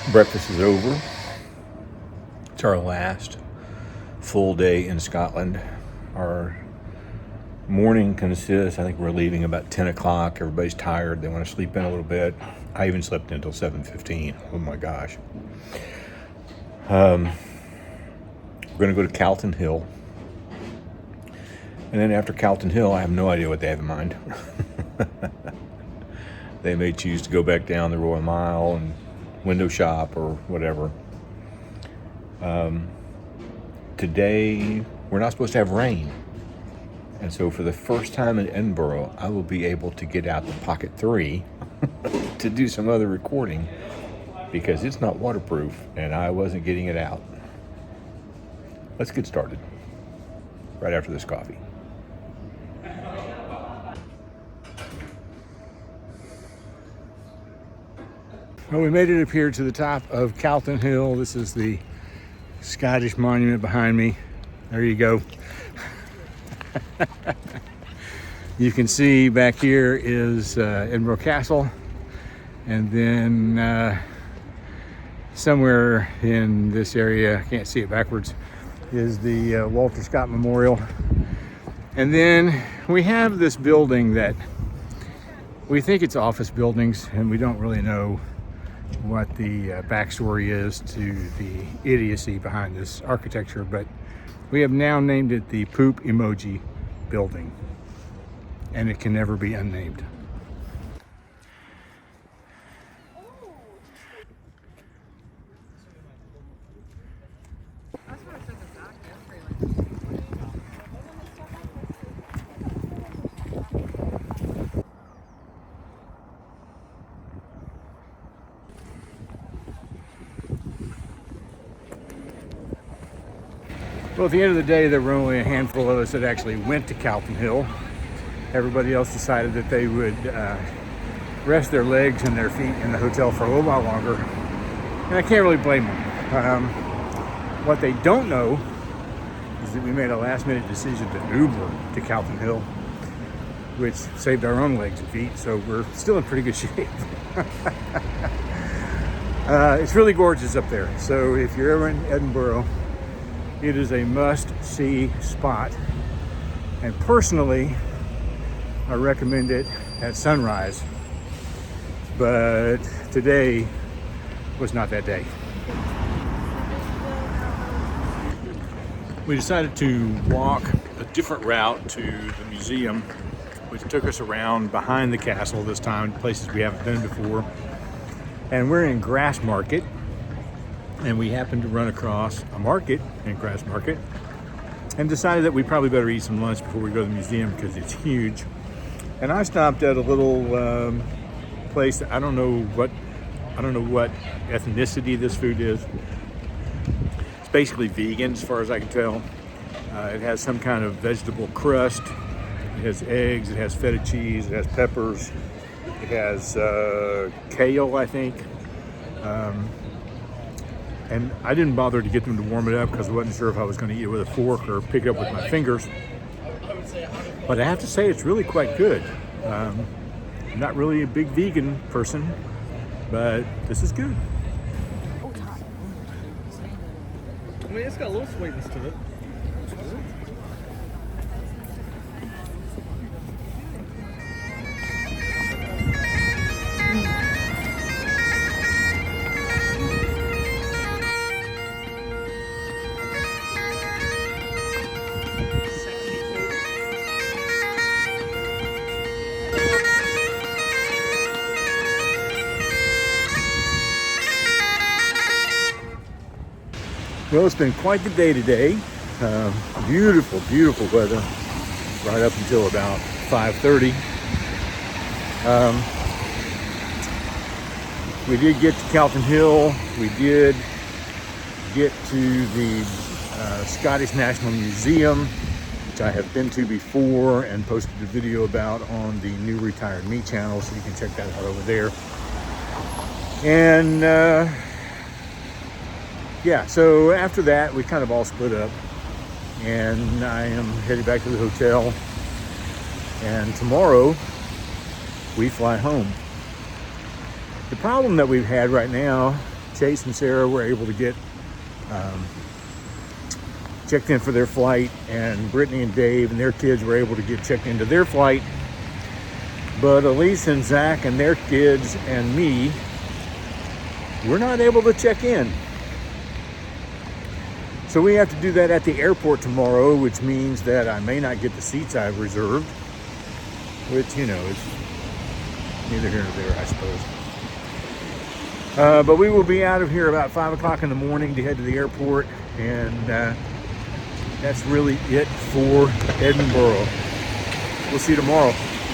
Breakfast is over. It's our last full day in Scotland. Our morning consists, I think we're leaving about 10 o'clock. Everybody's tired. They want to sleep in a little bit. I even slept in until 7:15. Oh my gosh. We're going to go to Calton Hill. And then after Calton Hill, I have no idea what they have in mind. They may choose to go back down the Royal Mile and window shop or whatever. Today, we're not supposed to have rain. And so for the first time in Edinburgh, I will be able to get out the Pocket 3 to do some other recording because it's not waterproof and I wasn't getting it out. Let's get started right after this coffee. Well, we made it up here to the top of Calton Hill. This is the Scottish monument behind me. There you go. You can see back here is Edinburgh Castle, and then somewhere in this area, I can't see it backwards, is the Walter Scott Memorial. And then we have this building that we think it's office buildings, and we don't really know what the backstory is to the idiocy behind this architecture, but we have now named it the Poop Emoji Building, and it can never be unnamed. Well, at the end of the day, there were only a handful of us that actually went to Calton Hill. Everybody else decided that they would rest their legs and their feet in the hotel for a little while longer. And I can't really blame them. What they don't know is that we made a last-minute decision to Uber to Calton Hill, which saved our own legs and feet, so we're still in pretty good shape. It's really gorgeous up there. So if you're ever in Edinburgh, it is a must-see spot. And personally, I recommend it at sunrise. But today was not that day. We decided to walk a different route to the museum, which took us around behind the castle this time, places we haven't been before. And we're in Grassmarket. And we happened to run across a market in Grassmarket and decided that we probably better eat some lunch before we go to the museum because it's huge. And I stopped at a little place that I don't know what ethnicity this food is. It's basically vegan as far as I can tell. It has some kind of vegetable crust. It has eggs, it has feta cheese, it has peppers, it has kale, I think. And I didn't bother to get them to warm it up because I wasn't sure if I was going to eat it with a fork or pick it up with my fingers. But I have to say it's really quite good. I'm not really a big vegan person, but this is good. I mean, it's got a little sweetness to it. Well, it's been quite the day today. Beautiful, beautiful weather right up until about 5:30. We did get to Calton Hill. We did get to the Scottish National Museum, which I have been to before and posted a video about on the New Retired Me channel, so you can check that out over there. And yeah, so after that, we kind of all split up, and I am headed back to the hotel, and tomorrow we fly home. The problem that we've had right now Chase and Sarah were able to get checked in for their flight, and Brittany and Dave and their kids were able to get checked into their flight. But Elise and Zach and their kids and me, we're not able to check in. So we have to do that at the airport tomorrow, which means that I may not get the seats I've reserved, which, you know, is neither here nor there, I suppose. But we will be out of here about 5 o'clock in the morning to head to the airport, and that's really it for Edinburgh. We'll see you tomorrow.